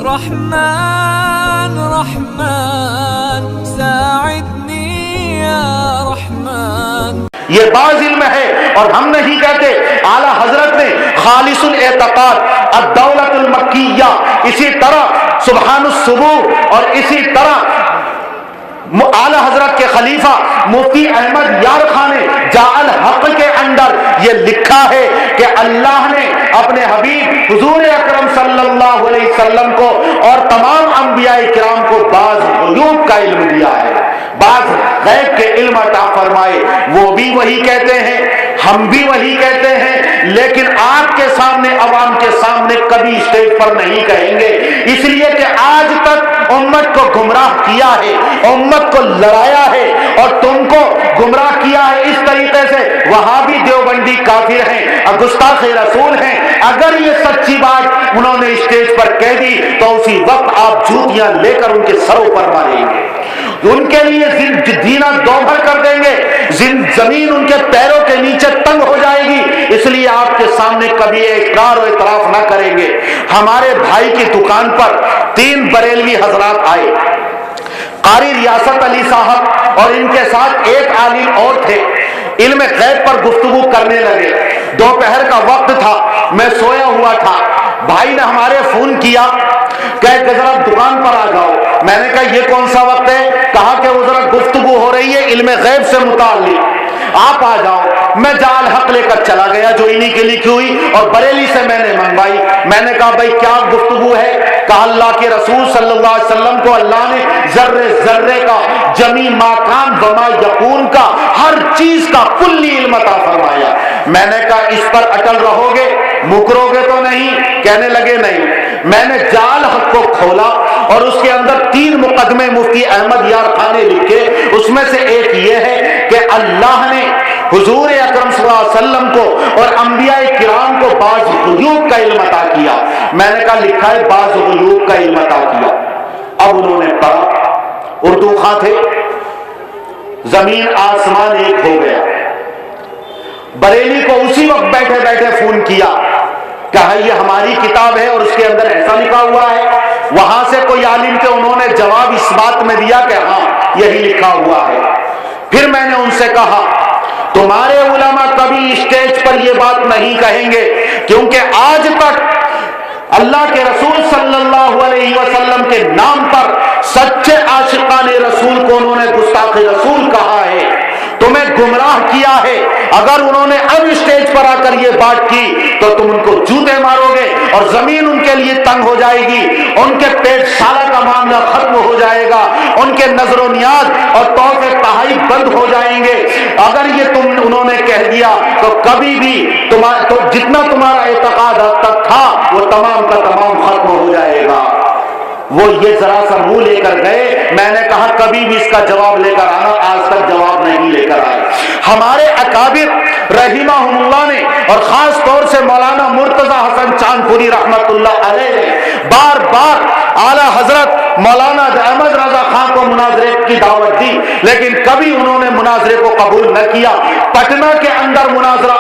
رحمن رحمن ساعدنی یا رحمن. یہ بعض علم ہے اور ہم نہیں کہتے. اعلیٰ حضرت نے خالص الاعتقاد الدولۃ المکیہ، اسی طرح سبحان الصبور، اور اسی طرح اعلیٰ حضرت کے خلیفہ مفتی احمد یار خان نے جاء الحق کے اندر یہ لکھا ہے کہ اللہ نے اپنے حبیب حضور اکرم صلی اللہ علیہ وسلم کو اور تمام انبیاء کرام کو بعض غیوب کا علم دیا ہے، بعض غیب کے علم عطا فرمائے. وہ بھی وہی کہتے ہیں، ہم بھی وہی کہتے ہیں، لیکن آپ کے سامنے، عوام کے سامنے کبھی اسٹیج پر نہیں کہیں گے، اس لیے کہ آج تک امت کو گمراہ کیا ہے، امت کو لڑایا ہے اور تم کو گمراہ کیا ہے اس طریقے سے. وہابی دیوبندی کافر ہیں، گستاخ رسول ہیں. اگر یہ سچی بات انہوں نے اسٹیج پر کہہ دی تو اسی وقت آپ جوتیاں لے کر ان کے سروں پر ماریں گے، ان کے لیے زینہ دوبھر کر دیں گے، زمین ان کے پیروں کے نیچے تنگ ہو جائے گی. اس لیے آپ کے سامنے کبھی اقرار و اعتراف نہ کریں گے. ہمارے بھائی کی دکان پر 3 بریلوی حضرات آئے، قاری ریاست علی صاحب اور ان کے ساتھ ایک عالم اور تھے. علم غیب پر گفتگو کرنے لگے. دوپہر کا وقت تھا، میں سویا ہوا تھا. بھائی نے ہمارے فون کیا کہ ذرا دکان پر آ جاؤ. میں نے کہا یہ کون سا وقت ہے؟ کہا کہ وہ ذرا گفتگو ہو رہی ہے علم غیب سے متعلق، آپ آ جاؤ. میں جال حق لے کر چلا گیا جو انہی کے لکھی ہوئی اور بریلی سے میں نے منگوائی. میں نے کہا بھائی کیا گفتگو ہے؟ کہا اللہ کے رسول صلی اللہ علیہ وسلم کو اللہ نے ذرے ذرے کا، جمی ما کان وما یکون کا، ہر چیز کا کلی علم عطا فرمایا. میں نے کہا اس پر اٹل رہو گے، مکرو گے تو نہیں؟ کہنے لگے نہیں. میں نے جال حق کو کھولا اور اس کے اندر 3 مقدمے مفتی احمد یار خان نے لکھے. اس میں سے ایک یہ ہے کہ اللہ نے حضور اکرم صلی اللہ علیہ وسلم کو اور انبیاء کرام کو بعض غیوب کا علم عطا کیا. میں نے کہا لکھا ہے بعض غیوب کا علم عطا کیا. اب انہوں نے پڑھا، اردو خواں تھے، زمین آسمان ایک ہو گیا. بریلی کو اسی وقت بیٹھے بیٹھے فون کیا، کہا یہ ہماری کتاب ہے اور اس کے اندر ایسا لکھا ہوا ہے. وہاں سے کوئی عالم تھے، انہوں نے جواب اس بات میں دیا کہ ہاں یہی لکھا ہوا ہے. پھر میں نے ان سے کہا تمہارے علماء کبھی اسٹیج پر یہ بات نہیں کہیں گے، کیونکہ آج تک اللہ کے رسول صلی اللہ علیہ وسلم کے نام پر سچے عاشقان رسول کو انہوں نے گستاخ رسول کہا ہے، تمہیں گمراہ کیا ہے. اگر انہوں نے اب اسٹیج پر آ کر یہ بات کی تو تم ان کو جوتے مارو گے اور زمین ان کے لیے تنگ ہو جائے گی، ان کے پیٹ سالہ کا معاملہ ختم ہو جائے گا، ان کے نظر و نیاز اور تحفے تحائف بند ہو جائیں گے. اگر یہ انہوں نے کہہ دیا تو کبھی بھی تو جتنا تمہارا اعتقاد اب تک تھا وہ تمام کا تمام ختم ہو جائے گا. وہ یہ ذرا سا منہ لے کر گئے. میں نے کہا کبھی بھی اس کا جواب لے کر آنا، آج تک جواب نہیں لے کر آئے. ہمارے اکابر رحمہم اللہ نے اور خاص طور سے مولانا مرتضی حسن چاندپوری رحمت اللہ علیہ نے بار بار اعلیٰ حضرت مولانا احمد رضا خان کو مناظرے کی دعوت دی، لیکن کبھی انہوں نے مناظرے کو قبول نہ کیا. پٹنہ کے اندر مناظرہ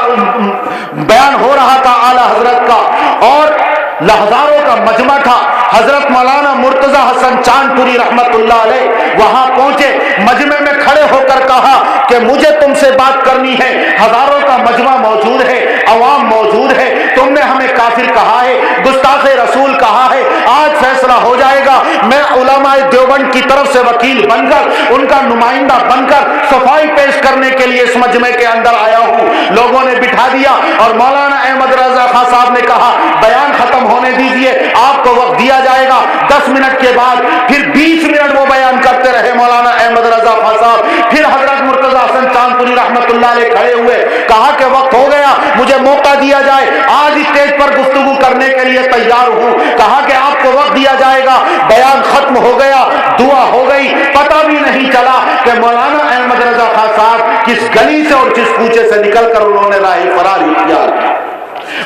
بیان ہو رہا تھا اعلیٰ حضرت کا اور ہزاروں کا مجمع تھا. حضرت مولانا مرتضی حسن چاندپوری رحمت اللہ علیہ وہاں پہنچے، مجمع میں کھڑے ہو کر کہا کہ مجھے تم سے بات کرنی ہے. ہزاروں کا مجمع موجود ہے، عوام موجود ہے، تم نے ہمیں کافر کہا ہے، گستاخ رسول کہا ہے، آج فیصلہ ہو جائے گا. میں علماء دیوبند کی طرف سے وکیل بن کر، ان کا نمائندہ بن کر صفائی پیش کرنے کے لیے اس مجمع کے اندر آیا ہوں. لوگوں نے بٹھا دیا اور مولانا احمد رضا خان صاحب نے کہا بیان ختم ہونے دیجئے، آپ کو وقت دیا جائے گا. 10 منٹ کے بعد پھر 20 منٹ وہ بیان کرتے رہے مولانا احمد رضا خان صاحب. پھر حضرت مرتضی حسن چاندپوری رحمت اللہ علیہ کھڑے ہوئے، کہا کہ وقت ہو گیا، مجھے موقع دیا جائے، آج اسٹیج پر گفتگو کرنے کے لیے تیار ہوں. کہا کہ آپ کو وقت دیا جائے گا. بیان ختم ہو گیا، دعا ہو گئی، پتہ بھی نہیں چلا کہ مولانا احمد رضا خان صاحب کس گلی سے اور کس کوچے سے نکل کر انہوں نے راہ فرار اختیار کی.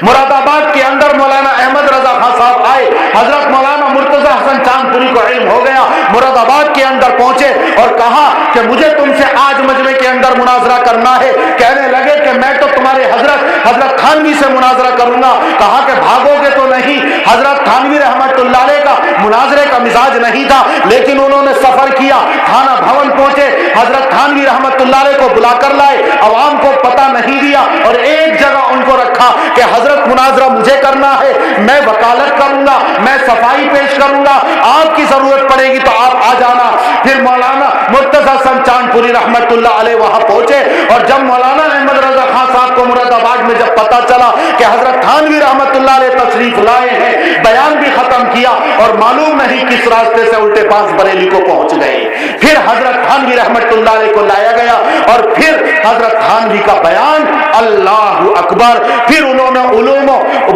مراد آباد کے اندر مولانا احمد رضا خان صاحب آئے. حضرت مولانا مرتضی حسن چاندپوری کو علم ہو گیا، مراد آباد کے اندر پہنچے اور کہا کہ مجھے تم سے آج مجمع کے اندر مناظرہ کرنا ہے. کہنے لگے کہ میں تو تمہارے حضرت تھانوی سے مناظرہ کروں گا. کہا کہ بھاگو گے تو نہیں. حضرت تھانوی رحمت اللہ علیہ کا मुनाजरे का मिजाज नहीं था, लेकिन उन्होंने सफर किया, थाना भवन पहुंचे, हजरत थानवी रहमतुल्लाह अलैह को बुलाकर लाए, अवाम को पता नहीं दिया और एक जगह उनको रखा कि हजरत मुनाजरा मुझे करना है, मैं वकालत करूंगा, मैं सफाई पेश करूंगा, आपकी जरूरत पड़ेगी तो आप आ जाना। फिर मौलाना मुर्तजा हसन चांदपुरी रहमतुल्लाह अलैह वहां पहुंचे और जब मौलाना अहमद रजा खान साहब को मुरादाबाद में जब पता चला कि हजरत थानवी रहमतुल्लाह अलैह तशरीफ लाए हैं, बयान भी खत्म किया और मालूम नहीं किस रास्ते से उल्टे पास बरेली को पहुंच गए। फिर हजरत थानवी रहमतुल्लाह अलैह को लाया गया और फिर हजरत थानवी का बयान, अल्लाहु अकबर। फिर उन्होंने उलूम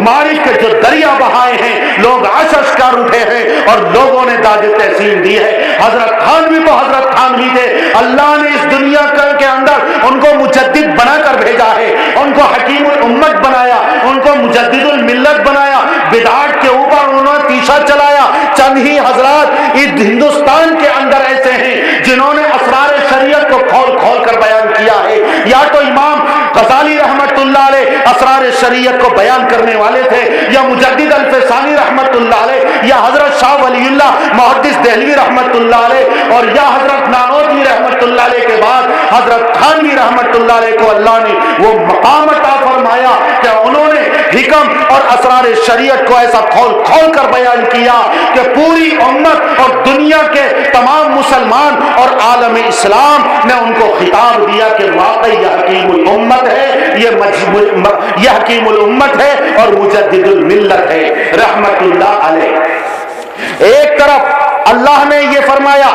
मारिफ के जो दरिया बहाए हैं, लोग आशश कर उठे हैं और लोगों ने दाद तहसीन दी है। हजरत थानवी तो हजरत थानवी थे, अल्लाह ने इस दुनिया के अंदर उनको मुजद्दिद बनाकर भेजा है, उनको हकीमुल उम्मत बनाया, उनको मुजद्दिदुल मिल्लत बनाया, बिदअत के ऊपर उन्होंने तीसा चलाया। चंद ही हजरात इस हिंदुस्तान के अंदर ऐसे हैं जिन्होंने असरार शरीयत को खोल खोल कर बयान किया है। या तो इमाम गजाली रहमतुल्लाह अलैह असरार शरीयत को बयान करने वाले थे, या मुजद्दिद अल-फसानी रहमतुल्लाह अलैह, या हजरत शाह वलीउल्लाह मुहद्दिस देहलवी रहमतुल्लाह अलैह, और या हजरत नानोतवी रहमतुल्लाह अलैह के बाद हजरत थानवी रहमतुल्लाह अलैह को अल्लाह ने वो मकाम अता फरमाया कि उन्होंने हिकम और असरार शरीयत को ऐसा खोल खोल कर बयान किया कि पूरी उम्मत और दुनिया के तमाम मुसलमान और आलम इस्लाम ने उनको खिताब दिया कि वाकई यह हकीमुल उम्मत है, यह हकीमुल उम्मत है और मुजद्दिदुल मिल्लत है रहमतुल्लाह अलैह। एक तरफ अल्लाह ने ये फरमाया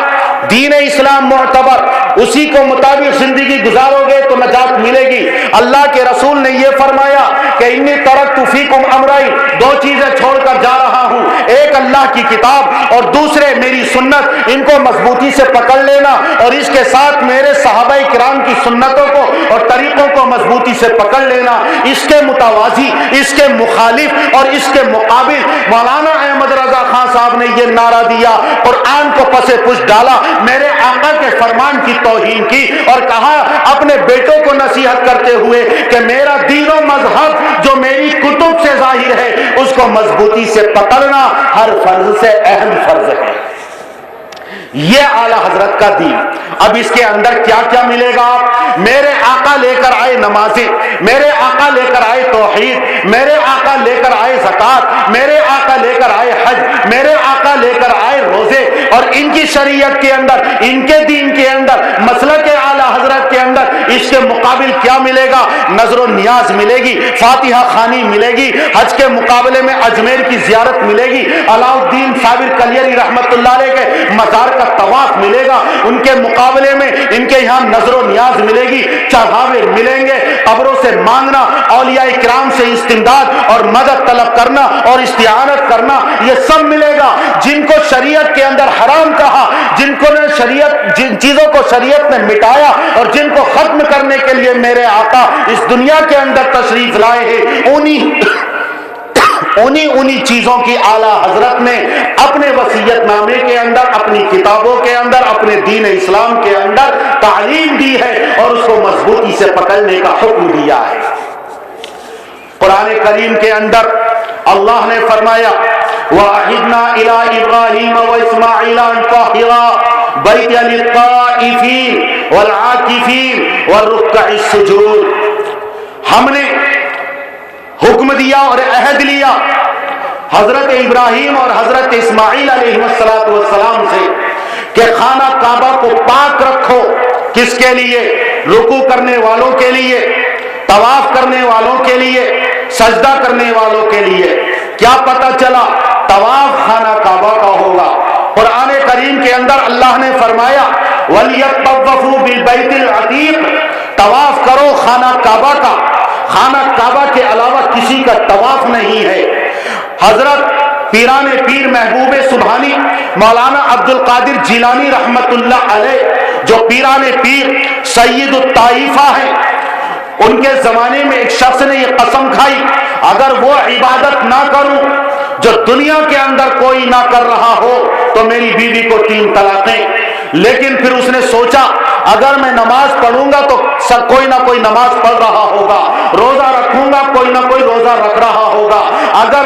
दीन इस्लाम मुअतबर, उसी को मुताबिक जिंदगी गुजारोगे तो नजात मिलेगी। अल्लाह के रसूल ने यह फरमाया कि इन्नी तरक्तु फीकुम अमरैन, दो चीजें छोड़कर जा रहा हूं, एक अल्लाह की किताब और दूसरे मेरी सुन्नत, इनको मजबूती से पकड़ लेना और इसके साथ मेरे सहाबाए किराम की सुन्नतों को और तरीकों को मजबूती से पकड़ लेना। इसके मुतावाजी, इसके मुखालिफ और इसके मुकाबिल मौलाना अहमद रजा खान साहब ने यह नारा दिया, कुरान को पसे पुश डाला, मेरे आका के फरमान की तौहीन की और कहा अपने बेटों को नसीहत करते हुए कि मेरा दीनो मजहब जो मेरी कुतुब से जाहिर है उसको मजबूती से पकड़ना हर फर्ज से अहम फर्ज है। ये आला हजरत का दीन। अब इसके अंदर क्या क्या मिलेगा? मेरे आका लेकर आए नमाजें, मेरे आका लेकर आए तौहीद, मेरे आका लेकर आए ज़कात, मेरे आका लेकर आए हज, मेरे आका लेकर आए रोजे, और इनकी शरीयत के अंदर, इनके दीन के अंदर, मसलक के आला हजरत के अंदर इसके मुकाबिल क्या मिलेगा? नजर नियाज मिलेगी, फातिहा खानी मिलेगी, हज के मुकाबले में अजमेर की जियारत मिलेगी, अलाउद्दीन साबिर कलियरी रहमतुल्लाह अलैह के मजार का तवाफ मिलेगा, उनके मुकाबले में इनके यहाँ नजर नियाज मिलेगी, चढ़ावे मिलेंगे, कब्रों से मांगना, औलिया इकराम से इस्तिमदाद और मदद तलब करना और इस्तिआनत करना, ये सब मिलेगा। जिनको शरीयत के अंदर हराम कहा, जिनको ने शरीयत, जिन चीजों को शरीयत ने मिटाया और जिनको खत्म करने के लिए मेरे आका इस दुनिया के अंदर तशरीफ लाए हैं, उन्हीं चीजों की आला हजरत ने अपने वसीयतनामे के अंदर, अपनी किताबों के अंदर, अपने दीन इस्लाम के अंदर तालीम दी है और उसको मजबूती से पकड़ने का हुक्म दिया है। कुरान करीम के अंदर अल्लाह ने फरमाया वाहिदना इला इब्राहीम व इस्माईल अन ताहिरा बैत लित्ताइफीन वल आकिफीन व रुक्अस सुजूद। हमने हुक्म दिया और अहद लिया हजरत इब्राहिम और हजरत इस्माईल अलैहिस्सलाम से कि खाना काबा को पाक रखो। किसके लिए? रुकू करने वालों के लिए, तवाफ करने वालों के लिए, सजदा करने वालों के लिए। क्या पता चला? तवाफ खाना काबा का होगा। कुरान करीम के अंदर अल्लाह ने फरमाया वलियतवफू बिल बैतिल अतीक, तवाफ करो खाना काबा का। खाना काबा के अलावा किसी का तवाफ नहीं है। हजरत पीराने पीर महबूबे सुभानी मौलाना अब्दुल कादिर जिलानी रहमतुल्लाह अलैह, जो पीराने पीर सैयदुत ताइफा है, उनके जमाने में एक शख्स ने यह कसम खाई अगर वो इबादत ना करूं जो दुनिया के अंदर कोई ना कर रहा हो तो मेरी बीवी को 3 तलाकें। लेकिन फिर उसने सोचा अगर मैं नमाज पढ़ूंगा तो सब कोई ना कोई नमाज पढ़ रहा होगा, रोजा रखूंगा कोई ना कोई रोजा रख रहा होगा, अगर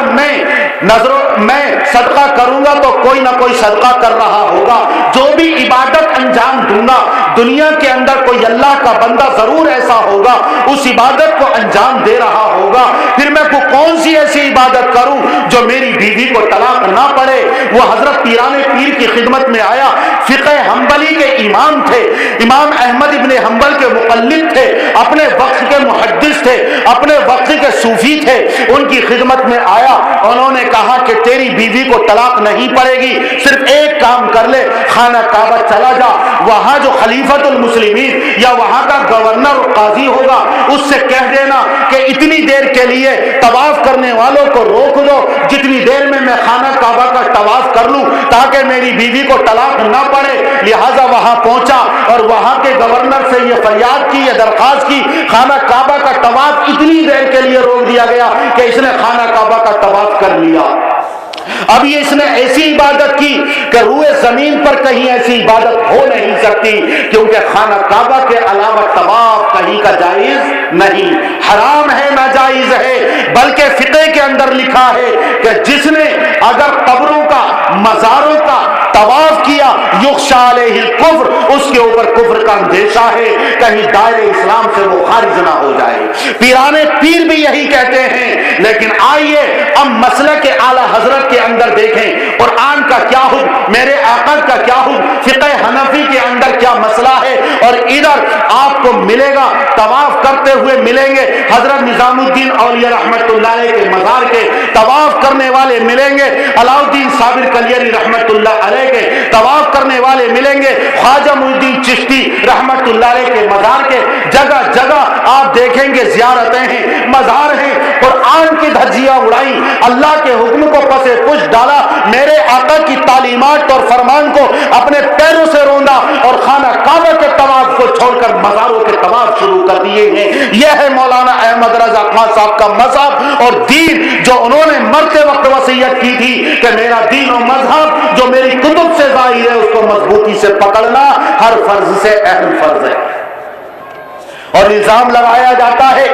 मैं सदका करूंगा तो कोई कोई ना कोई सदका कर रहा होगा, जो भी इबादत अंजाम दूंगा दुनिया के अंदर कोई अल्लाह का बंदा जरूर ऐसा होगा उस इबादत को अंजाम दे रहा होगा, फिर मैं को कौन सी ऐसी इबादत करूं जो मेरी बीवी को तलाक ना पड़े। वो हजरत पीराने पीर की खिदमत में आया, फिक़े हम्बली के इमाम थे, इमाम अहमद इब्ने हम्बल के मुक़ल्लिद थे, अपने वक्त के मुहद्दिस थे, अपने वक्त के सूफी थे। उनकी खिदमत में आया, उन्होंने कहा कि तेरी बीवी को तलाक नहीं पड़ेगी, सिर्फ एक काम कर ले, खाना काबा चला जा, वहां जो खलीफतुल मुस्लिमीन या वहां का गवर्नर काजी होगा उससे कह देना कि इतनी देर के लिए तवाफ करने वालों को रोक दो, जितनी देर में मैं खाना काबा का तवाफ कर लूं, ताकि मेरी बीवी को तलाक ना पड़े। लिहाजा वहां पहुंचा और वहां के गवर्नर से ये फरियाद की, ये दरखास्त की, खाना काबा का तवाफ इतनी देर के लिए रोक दिया गया कि इसने खाना काबा का तवाफ कर लिया। अब ये इसने ऐसी इबादत की कि रूए जमीन पर कहीं ऐसी इबादत हो नहीं सकती, क्योंकि खाना काबा के अलावा तवाफ कहीं का जायज नहीं, हराम है, नाजायज है। बल्कि फिक़े के अंदर लिखा है कि जिसने अगर कब्रों का, मज़ारों का तवाफ किया, युख्शा अलैहिल कुफ्र, उसके ऊपर कुफ्र का अंदेशा है, कहीं दायरे इस्लाम से वो खारिज ना हो जाए। पीराने पीर भी यही कहते हैं। लेकिन आइए अब मसले के आला हजरत के अंदर देखें, कुरान का क्या हुक्म, मेरे आका का क्या हुक्म, फिक़े हनफी के अंदर क्या मसला है। और इधर आपको मिलेगा, तवाफ करते हुए मिलेंगे हजरत निजामुद्दीन औलिया रहमतुल्लाह अलैह के मज़ार के तवाफ करने वाले मिलेंगे, अलाउद्दीन साबिर कलियरी रहमतुल्लाह अलैह के तवाफ करने वाले मिलेंगे, ख्वाजा मुईनुद्दीन चिश्ती रहमतुल्लाह अलैह के मज़ार के। जगह जगह आप देखेंगे ज़ियारतें हैं, मज़ार हैं। कुरान की धज्जियां उड़ाई, अल्लाह के हुक्म को पसे पुश डाला, मेरे आका की तालीमात और फरमान को अपने पैरों से रोंदा और खाना काबा के तवाफ को छोड़कर मज़ारों के तवाफ शुरू कर दिए हैं। यह है मौलाना अहमद रजा खान साहब का मज़हब और दीन, जो उन्होंने मरते वक्त वसीयत की थी कि मेरा दीन और मज़हब जो मेरी कुतुब से ज़ाहिर है उसको मजबूती से पकड़ना हर फर्ज से अहम फर्ज है। और इल्जाम लगाया जाता है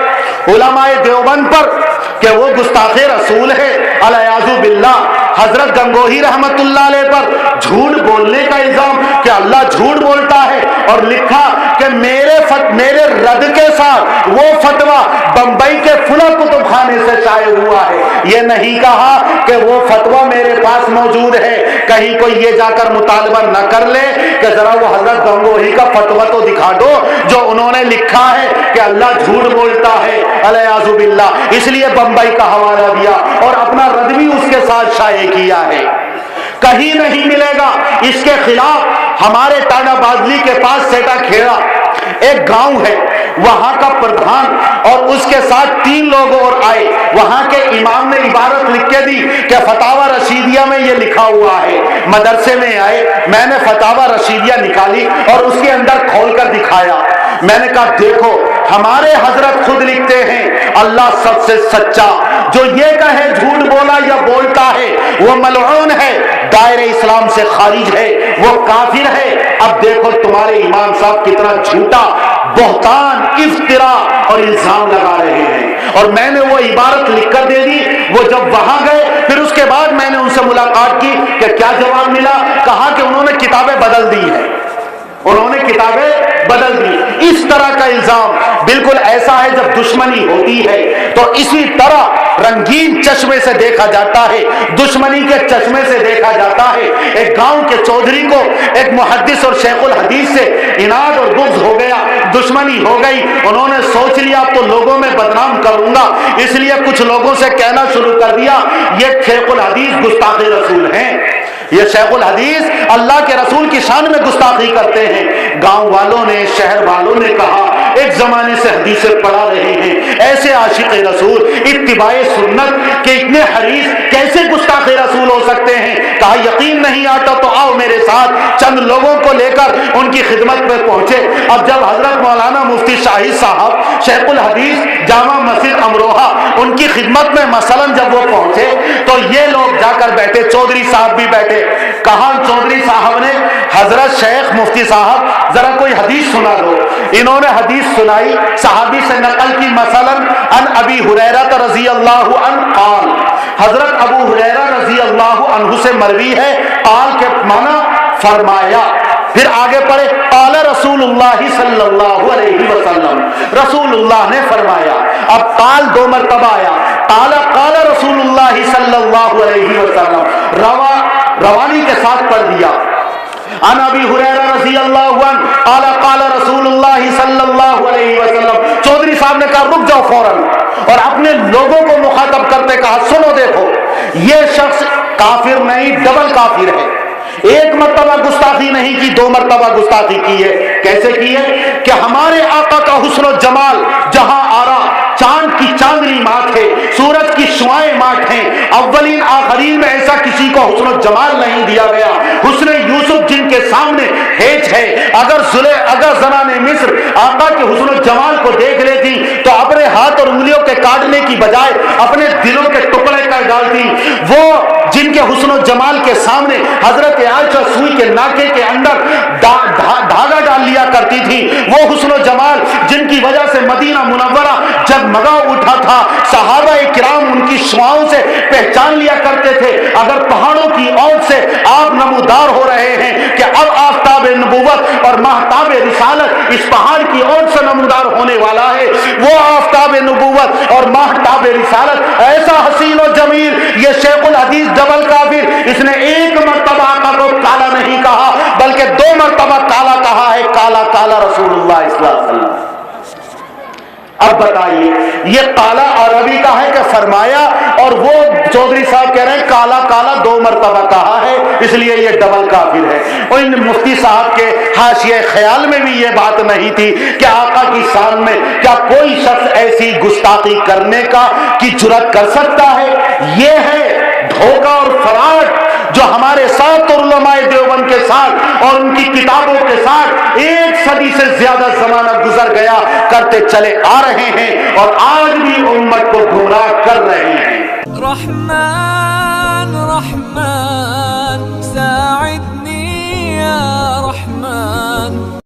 उलमाए देवबंद पर कि वो गुस्ताखे रसूल है, अलयाज़ु बिल्लाह। हजरत गंगोही रहमतुल्लाह अलैह पर झूठ बोलने का इल्जाम कि अल्लाह झूठ बोलता है, और लिखा कि मेरे रद के साथ वो फतवा बंबई के फुला कुतुब खाने से शाये हुआ है। ये नहीं कहा कि वो फतवा मेरे पास मौजूद है, कहीं कोई ये जाकर मुतालबा न कर ले कि जरा वो हजरत गंगोही का फतवा तो दिखा दो जो उन्होंने लिखा है कि अल्लाह झूठ बोलता है, अलयाज़ु बिल्लाह। इसलिए बंबई का हवाला दिया और अपना रद भी उसके साथ शाये किया है। कहीं नहीं मिलेगा इसके खिलाफ। हमारे टाडा बादली के पास सेटा खेड़ा एक गांव है, वहां का प्रधान और उसके साथ 3 लोग और आए। वहां के इमाम ने इबारत लिख के दी कि फतावा रशीदिया में ये लिखा हुआ है। मदरसे में आए, मैंने फतावा रशीदिया निकाली और उसके अंदर खोल कर दिखाया। मैंने कहा देखो, हमारे हजरत खुद लिखते हैं अल्लाह सबसे सच्चा, जो ये कहे झूठ बोला या बोलता है वो मलऊन है, दायरे इस्लाम से खारिज है, वो काफिर है। अब देखो तुम्हारे इमाम साहब कितना झूठा, बहतान, इफ्तिरा और इल्जाम लगा रहे हैं। और मैंने वो इबारत लिखकर दे दी। वो जब वहां गए फिर उसके बाद मैंने उनसे मुलाकात की कि क्या जवाब मिला। कहा कि उन्होंने किताबें बदल दी है, उन्होंने किताबें बदल दी। इस तरह का इल्जाम बिल्कुल ऐसा है जब दुश्मनी होती है तो इसी तरह रंगीन चश्मे से देखा जाता है, दुश्मनी के चश्मे से देखा जाता है। एक गांव के चौधरी को एक मुहद्दिस और शेखुल हदीस से इनाद और बुग़्ज़ हो गया, दुश्मनी हो गई। उन्होंने सोच लिया अब तो लोगों में बदनाम करूंगा, इसलिए कुछ लोगों से कहना शुरू कर दिया ये शेखुल हदीस गुस्ताखे रसूल हैं, ये शेखुल हदीस अल्लाह के रसूल की शान में गुस्ताखी करते हैं। गांव वालों ने, शहर वालों ने कहा एक जमाने से हदीसें पढ़ा रहे हैं, ऐसे आशिक़े रसूल, इत्तिबाए सुन्नत के इतने हरीस कैसे गुस्ताखे रसूल हो सकते हैं। कहा यकीन नहीं आता तो आओ मेरे साथ। चंद लोगों को लेकर उनकी खिदमत में पहुंचे। अब जब हजरत मौलाना मुफ्ती शाहिद साहब शेखुल हदीस जामा मस्जिद अमरोहा उनकी खिदमत में मसलन जब वो पहुंचे तो ये लोग जाकर बैठे, चौधरी साहब भी बैठे। कहा चौधरी साहब ने हजरत शेख मुफ्ती साहब जरा कोई हदीस सुना दो। इन्होंने हदीस सुनाई, सहाबी से नकल की, मसलन अन अबी हुरैरा रज़ी अल्लाहु अन्हु क़ाल حضرت ابو ہریرہ رضی اللہ عنہ سے مروی ہے، قال کے معنی فرمایا. پھر آگے پڑھے، قال رسول اللہ صلی اللہ علیہ وسلم، رسول اللہ نے فرمایا. اب قال دو مرتبہ آیا، قال رسول اللہ صلی اللہ علیہ وسلم، روانی کے ساتھ پڑھ دیا. عن ابی ہریرہ رضی اللہ عنہ قال رسول اللہ صلی اللہ علیہ وسلم. چودھری صاحب نے کہا رک جاؤ فوراً، اور اپنے لوگوں کو مخاطب کرتے کہا سنو دیکھو، یہ شخص کافر نہیں، ڈبل کافر ہے. ایک مرتبہ گستاخی نہیں کی، دو مرتبہ گستاخی کی ہے. کیسے کی ہے؟ کہ ہمارے آقا کا حسن و جمال جہاں آرا، چاند کی چاندنی مات ہے، سورج کی شعائیں مات ہیں، اولین آخرین میں ایسا کسی کو حسن و جمال نہیں دیا گیا. حسن یوسف جن کے سامنے ہیچ ہے، اگر زنانِ مصر آقا کے حسن و جمال کو دیکھ لیتی تو اپنے ہاتھ اور انگلیوں کے کاٹنے کی بجائے اپنے دلوں کے ٹکڑے کر ڈالتی. وہ جن کے حسن و جمال کے سامنے حضرت عائشہ سوئی کے ناکے کے اندر دھاگا ڈال لیا کرتی تھی، وہ حسن و جمال جن کی وجہ سے مدینہ منورہ جگمگا اٹھا تھا، صحابہ کرام ان کی شعاؤں سے پہچان لیا کرتے تھے. اگر پہاڑوں کی اوٹ سے آپ نمودار ہو رہے ہیں کہ اب آفتاب نبوت اور مہتاب رسالت اس پہاڑ کی اوٹ سے نمودار ہونے والا ہے، وہ آفتاب نبوت اور مہتاب رسالت ایسا حسین و جمیل، یہ شیخ الحدیث ڈبل کافر، اس نے ایک مرتبہ آقا کو کالا نہیں کہا بلکہ دو مرتبہ کالا کہا ہے. کالا کالا رسول اللہ صلی اللہ علیہ وسلم. اب بتائیے یہ کالا عربی کا ہے کہ فرمایا، اور وہ چودھری صاحب کہہ رہے ہیں کالا کالا دو مرتبہ کہا ہے، اس لیے یہ ڈبل کافر ہے. اور ان مفتی صاحب کے حاشیہ خیال میں بھی یہ بات نہیں تھی کہ آقا کی شان میں کیا کوئی شخص ایسی گستاخی کرنے کا کی جرات کر سکتا ہے. یہ ہے دھوکہ اور فراڈ جو ہمارے ساتھ اور علماء دیوبند کے ساتھ اور ان کی کتابوں کے ساتھ ایک صدی سے زیادہ زمانہ گزر گیا کرتے چلے آ رہے ہیں، اور آج بھی امت کو گمراہ کر رہے ہیں. رحمان رحمان